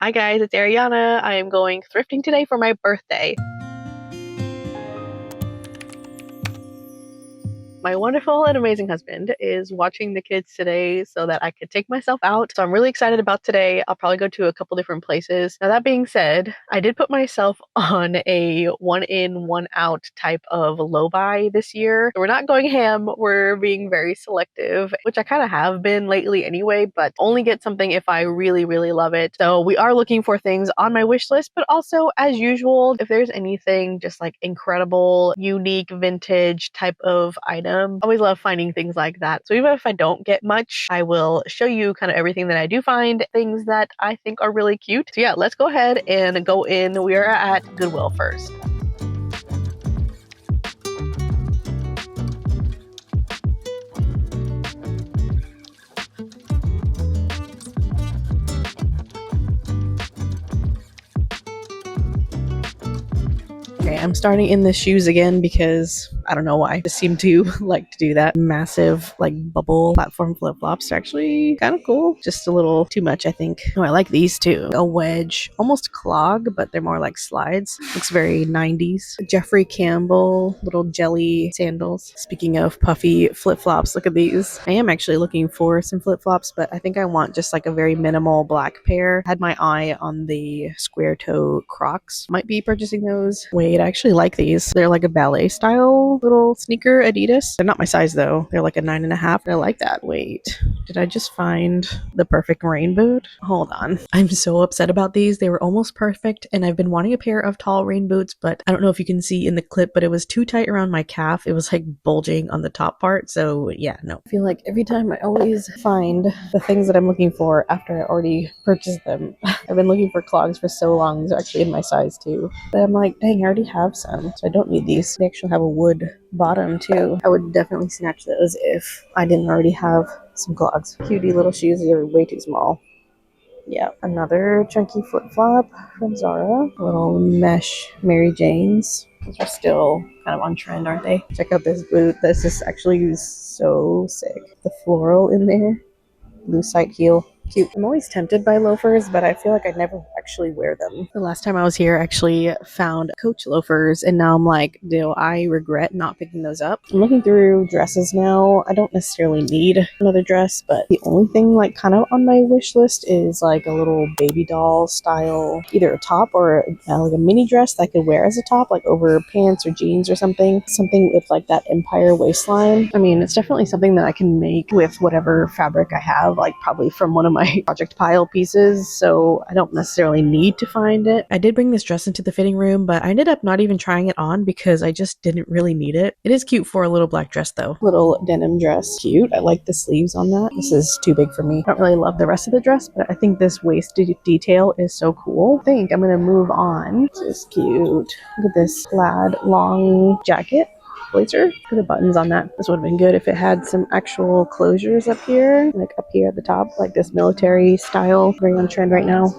Hi guys, it's Ariana. I am going thrifting today for my birthday. My wonderful and amazing husband is watching the kids today so that I could take myself out. So I'm really excited about today. I'll probably go to a couple different places. Now that being said, I did put myself on a one in, one out type of low buy this year. So we're not going ham. We're being very selective, which I kind of have been lately anyway, but only get something if I really, really love it. So we are looking for things on my wish list, but also as usual, if there's anything just like incredible, unique, vintage type of item, always love finding things like that. So even if I don't get much, I will show you kind of everything that I do find, things that I think are really cute. So yeah, let's go ahead and go in. We are at Goodwill first. Okay, I'm starting in the shoes again because I don't know why. I just seem to like to do that. Massive like bubble platform flip-flops are actually kind of cool. Just a little too much, I think. Oh, I like these too. A wedge, almost clog, but they're more like slides. Looks very 90s. Jeffrey Campbell little jelly sandals. Speaking of puffy flip-flops, look at these. I am actually looking for some flip-flops, but I think I want just like a very minimal black pair. Had my eye on the square toe Crocs. Might be purchasing those. Wait, I actually like these. They're like a ballet style little sneaker Adidas. They're not my size though. They're like a 9.5. I like that. Wait, did I just find the perfect rain boot? Hold on. I'm so upset about these. They were almost perfect and I've been wanting a pair of tall rain boots, but I don't know if you can see in the clip, but it was too tight around my calf. It was like bulging on the top part. So yeah, no. I feel like every time I always find the things that I'm looking for after I already purchased them. I've been looking for clogs for so long. These are actually in my size too. But I'm like, dang, I already have some, so I don't need these. They actually have a wood bottom too. I would definitely snatch those if I didn't already have some clogs. Cutie little shoes. These are way too small. Yeah, another chunky flip-flop from Zara. Little mesh Mary Janes. Those are still kind of on trend, aren't they? Check out this boot. This is actually so sick. The floral in there. Lucite heel. Cute. I'm always tempted by loafers, but I feel like I never actually wear them. The last time I was here, I actually found Coach loafers, and now I'm like, do I regret not picking those up? I'm looking through dresses now. I don't necessarily need another dress, but the only thing like kind of on my wish list is like a little baby doll style, either a top or like a mini dress that I could wear as a top, like over pants or jeans or something. Something with like that empire waistline. I mean, it's definitely something that I can make with whatever fabric I have, like probably from one of my project pile pieces, so I don't necessarily need to find it. I did bring this dress into the fitting room, but I ended up not even trying it on because I just didn't really need it. It is cute for a little black dress though. Little denim dress. Cute. I like the sleeves on that. This is too big for me. I don't really love the rest of the dress, but I think this waist detail is so cool. I think I'm gonna move on. This is cute. Look at this plaid long jacket. Blazer. Put the buttons on that. This would have been good if it had some actual closures up here, like up here at the top, like this military style, very on trend right now.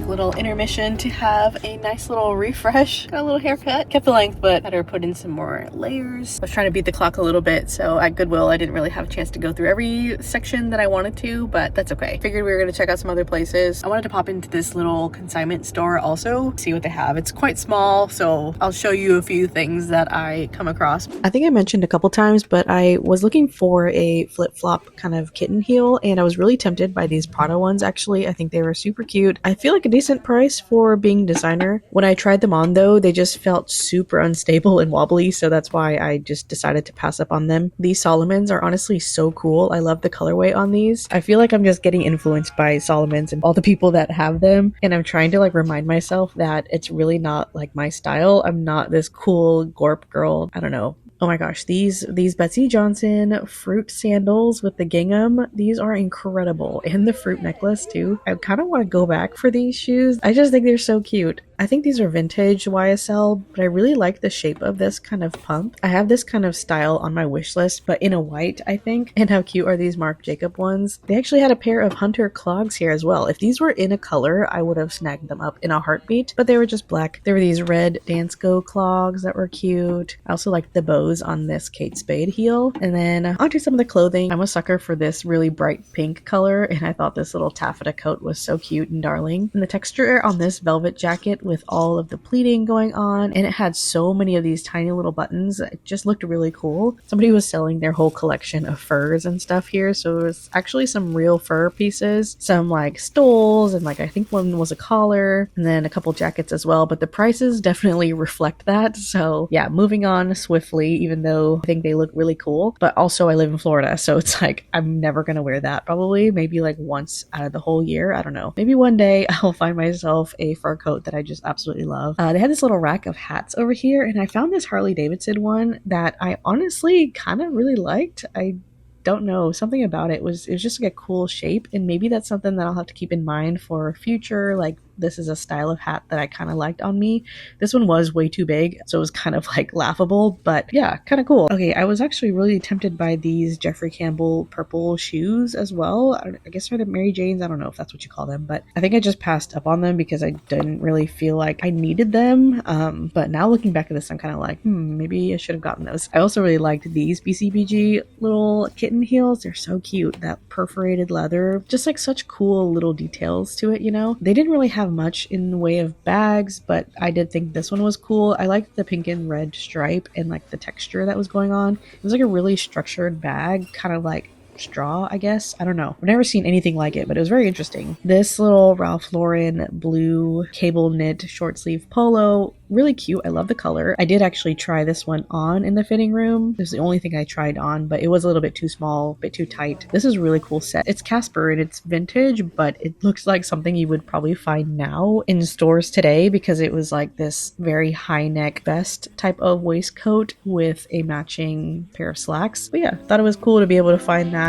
Little intermission to have a nice little refresh. Got a little haircut. Kept the length, but had her put in some more layers. I was trying to beat the clock a little bit, so at Goodwill I didn't really have a chance to go through every section that I wanted to, but that's okay. Figured we were gonna check out some other places. I wanted to pop into this little consignment store also, see what they have. It's quite small, so I'll show you a few things that I come across. I think I mentioned a couple times, but I was looking for a flip-flop kind of kitten heel, and I was really tempted by these Prada ones actually. I think they were super cute. I feel like a decent price for being designer. When I tried them on though, they just felt super unstable and wobbly, so that's why I just decided to pass up on them. These Solomons are honestly so cool. I love the colorway on these. I feel like I'm just getting influenced by Solomons and all the people that have them, and I'm trying to like remind myself that it's really not like my style. I'm not this cool gorp girl. I don't know. Oh my gosh, these Betsy Johnson fruit sandals with the gingham, these are incredible. And the fruit necklace too. I kind of want to go back for these shoes. I just think they're so cute. I think these are vintage YSL, but I really like the shape of this kind of pump. I have this kind of style on my wish list, but in a white, I think. And how cute are these Marc Jacob ones? They actually had a pair of Hunter clogs here as well. If these were in a color, I would have snagged them up in a heartbeat, but they were just black. There were these red Dansko clogs that were cute. I also liked the bows on this Kate Spade heel. And then onto some of the clothing. I'm a sucker for this really bright pink color, and I thought this little taffeta coat was so cute and darling. And the texture on this velvet jacket with all of the pleating going on, and it had so many of these tiny little buttons. It just looked really cool. Somebody was selling their whole collection of furs and stuff here, so it was actually some real fur pieces, some like stoles, and like I think one was a collar, and then a couple jackets as well, but the prices definitely reflect that. So yeah, moving on swiftly, even though I think they look really cool. But also I live in Florida, so it's like I'm never gonna wear that probably. Maybe like once out of the whole year. I don't know. Maybe one day I'll find myself a fur coat that I just absolutely love. They had this little rack of hats over here, and I found this Harley Davidson one that I honestly kind of really liked. I don't know, something about it was just like a cool shape, and maybe that's something that I'll have to keep in mind for future, like this is a style of hat that I kind of liked on me. This one was way too big, so it was kind of like laughable, but yeah, kind of cool. Okay, I was actually really tempted by these Jeffrey Campbell purple shoes as well. I guess they're the Mary Janes. I don't know if that's what you call them, but I think I just passed up on them because I didn't really feel like I needed them. But now looking back at this, I'm kind of like, maybe I should have gotten those. I also really liked these BCBG little kitten heels. They're so cute. That perforated leather, just like such cool little details to it, you know? They didn't really have much in the way of bags, but I did think this one was cool. I liked the pink and red stripe and like the texture that was going on. It was like a really structured bag, kind of like straw, I guess. I don't know. I've never seen anything like it, but it was very interesting. This little Ralph Lauren blue cable knit short sleeve polo, really cute. I love the color. I did actually try this one on in the fitting room. This is the only thing I tried on, but it was a little bit too small, a bit too tight. This is a really cool set. It's Casper and it's vintage, but it looks like something you would probably find now in stores today because it was like this very high neck vest type of waistcoat with a matching pair of slacks. But yeah, thought it was cool to be able to find that.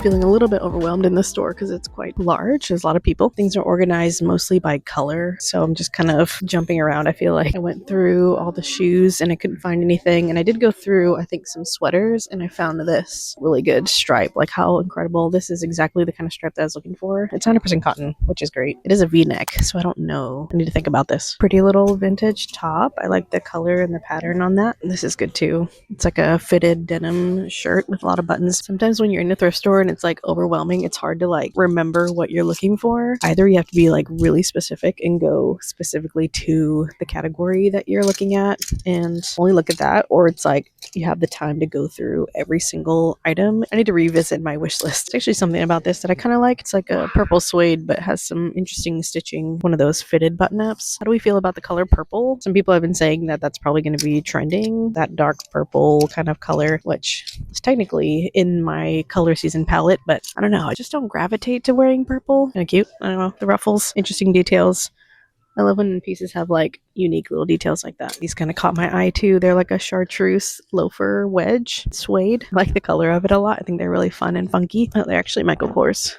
Feeling a little bit overwhelmed in the store because it's quite large. There's a lot of people. Things are organized mostly by color, so I'm just kind of jumping around. I feel like I went through all the shoes and I couldn't find anything, and I did go through I think some sweaters, and I found this really good stripe. Like, how incredible. This is exactly the kind of stripe that I was looking for. It's 100% cotton, which is great. It is a v-neck, so I don't know. I need to think about this. Pretty little vintage top. I like the color and the pattern on that. This is good too. It's like a fitted denim shirt with a lot of buttons. Sometimes when you're in a thrift store and it's like overwhelming, it's hard to like remember what you're looking for. Either you have to be like really specific and go specifically to the category that you're looking at and only look at that, or it's like you have the time to go through every single item. I need to revisit my wish list. It's actually something about this that I kind of like. It's like a purple suede but has some interesting stitching, one of those fitted button ups. How do we feel about the color purple? Some people have been saying that that's probably going to be trending, that dark purple kind of color, which is technically in my color season palette, but I don't know. I just don't gravitate to wearing purple. Kind of cute. I don't know. The ruffles, interesting details. I love when pieces have like unique little details like that. These kind of caught my eye too. They're like a chartreuse loafer wedge suede. I like the color of it a lot. I think they're really fun and funky. Oh, they're actually Michael Kors.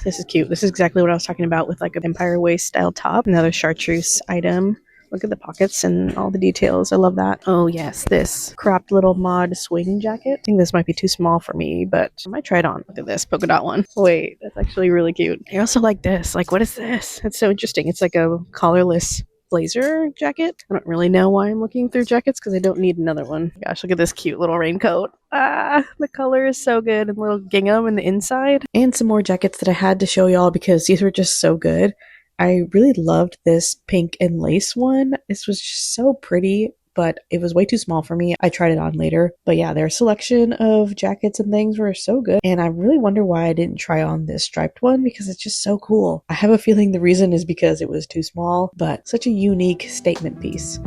This is cute. This is exactly what I was talking about with like an empire waist style top. Another chartreuse item. Look at the pockets and all the details. I love that. Oh yes, this cropped little mod swing jacket. I think this might be too small for me, but I might try it on. Look at this polka dot one. Wait, that's actually really cute. I also like this. Like, what is this? It's so interesting. It's like a collarless blazer jacket. I don't really know why I'm looking through jackets because I don't need another one. Gosh, look at this cute little raincoat. The color is so good, and little gingham in the inside. And some more jackets that I had to show y'all because these were just so good. I really loved this pink and lace one. This was just so pretty, but it was way too small for me. I tried it on later. But yeah, their selection of jackets and things were so good. And I really wonder why I didn't try on this striped one because it's just so cool. I have a feeling the reason is because it was too small, but such a unique statement piece.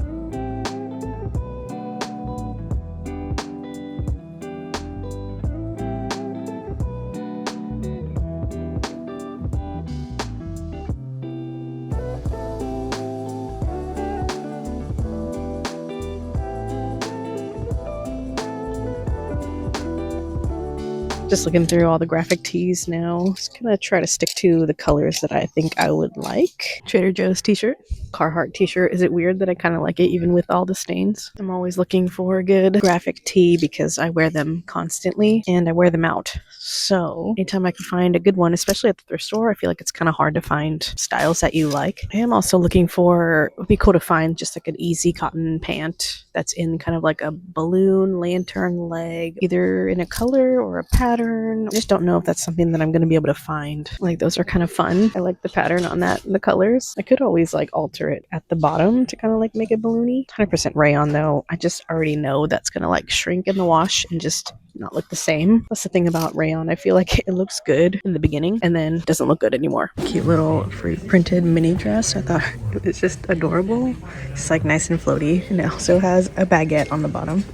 Just looking through all the graphic tees now. Just gonna try to stick to the colors that I think I would like. Trader Joe's t-shirt. Carhartt t-shirt. Is it weird that I kind of like it even with all the stains? I'm always looking for a good graphic tee because I wear them constantly and I wear them out. So anytime I can find a good one, especially at the thrift store, I feel like it's kind of hard to find styles that you like. I am also looking for, it would be cool to find just like an easy cotton pant that's in kind of like a balloon lantern leg, either in a color or a pattern. I just don't know if that's something that I'm going to be able to find. Like those are kind of fun. I like the pattern on that and the colors. I could always like alter it at the bottom to kind of like make it balloony. 100% rayon though. I just already know that's going to like shrink in the wash and just not look the same. That's the thing about rayon. I feel like it looks good in the beginning and then doesn't look good anymore. Cute little fruit printed mini dress. I thought it was just adorable. It's like nice and floaty, and it also has a baguette on the bottom.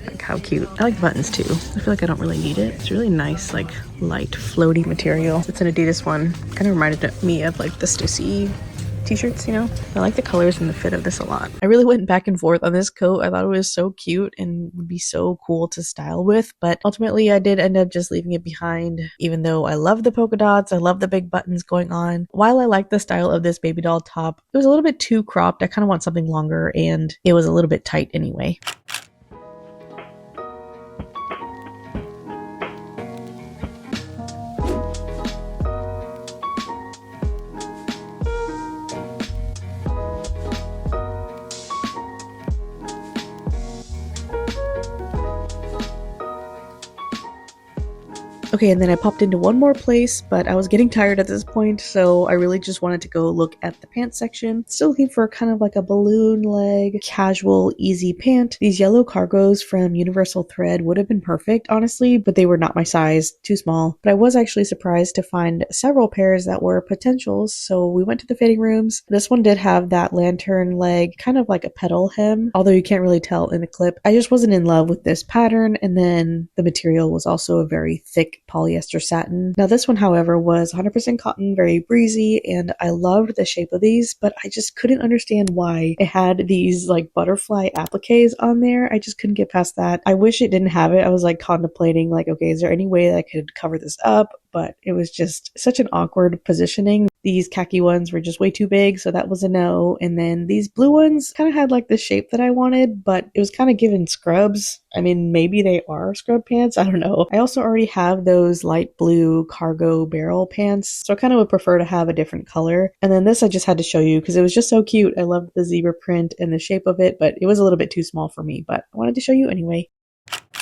Like how cute. I like buttons too. I feel like I don't really need it. It's really nice, like light floaty material. It's an Adidas one. Kind of reminded me of like the Stussy t-shirts, you know. I like the colors and the fit of this a lot. I really went back and forth on this coat. I thought it was so cute and would be so cool to style with, but ultimately I did end up just leaving it behind. Even though I love the polka dots, I love the big buttons going on. While I like the style of this baby doll top, it was a little bit too cropped. I kind of want something longer and it was a little bit tight anyway. Okay, and then I popped into one more place, but I was getting tired at this point, so I really just wanted to go look at the pants section. Still looking for kind of like a balloon leg, casual, easy pant. These yellow cargos from Universal Thread would have been perfect, honestly, but they were not my size, too small. But I was actually surprised to find several pairs that were potentials, so we went to the fitting rooms. This one did have that lantern leg, kind of like a petal hem, although you can't really tell in the clip. I just wasn't in love with this pattern, and then the material was also a very thick polyester satin. Now this one, however, was 100% cotton, very breezy, and I loved the shape of these, but I just couldn't understand why it had these like butterfly appliques on there. I just couldn't get past that. I wish it didn't have it. I was like contemplating like, okay, is there any way that I could cover this up? But it was just such an awkward positioning. These khaki ones were just way too big, so that was a no. And then these blue ones kind of had like the shape that I wanted, but it was kind of given scrubs. I mean, maybe they are scrub pants. I don't know. I also already have those light blue cargo barrel pants, so I kind of would prefer to have a different color. And then this I just had to show you because it was just so cute. I loved the zebra print and the shape of it, but it was a little bit too small for me, but I wanted to show you anyway.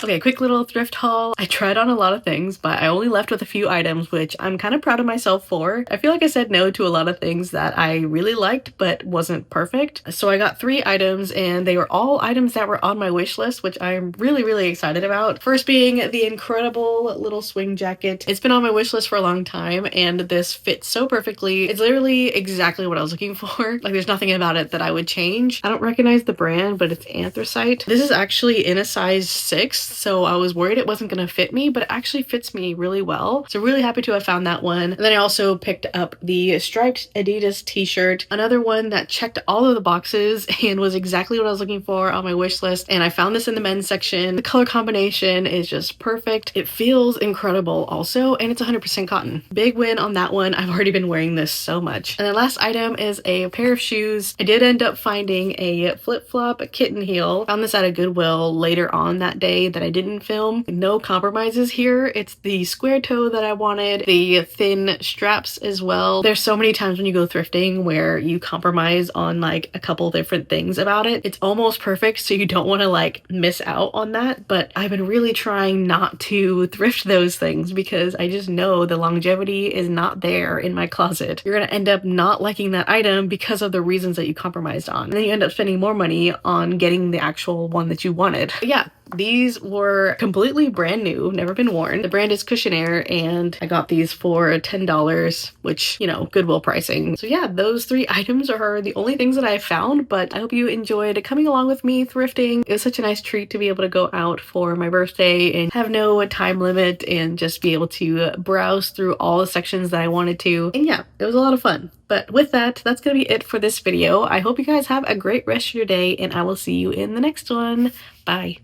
Okay, quick little thrift haul. I tried on a lot of things, but I only left with a few items, which I'm kind of proud of myself for. I feel like I said no to a lot of things that I really liked, but wasn't perfect. So I got 3 items, and they were all items that were on my wish list, which I'm really, really excited about. First being the incredible little swing jacket. It's been on my wish list for a long time, and this fits so perfectly. It's literally exactly what I was looking for. Like, there's nothing about it that I would change. I don't recognize the brand, but it's Anthracite. This is actually in a size 6. So I was worried it wasn't going to fit me, but it actually fits me really well. So really happy to have found that one. And then I also picked up the striped Adidas t-shirt, another one that checked all of the boxes and was exactly what I was looking for on my wish list. And I found this in the men's section. The color combination is just perfect. It feels incredible also, and it's 100% cotton. Big win on that one. I've already been wearing this so much. And the last item is a pair of shoes. I did end up finding a flip-flop kitten heel. Found this at a Goodwill later on that day that I didn't film. No compromises here. It's the square toe that I wanted, the thin straps as well. There's so many times when you go thrifting where you compromise on like a couple different things about it. It's almost perfect, so you don't want to like miss out on that, but I've been really trying not to thrift those things because I just know the longevity is not there in my closet. You're gonna end up not liking that item because of the reasons that you compromised on, and then you end up spending more money on getting the actual one that you wanted. But yeah, these were completely brand new, never been worn. The brand is Cushionaire, and I got these for $10, which, you know, Goodwill pricing. So yeah, those 3 items are the only things that I found, but I hope you enjoyed coming along with me thrifting. It was such a nice treat to be able to go out for my birthday and have no time limit and just be able to browse through all the sections that I wanted to. And yeah, it was a lot of fun. But with that, that's gonna be it for this video. I hope you guys have a great rest of your day, and I will see you in the next one. Bye.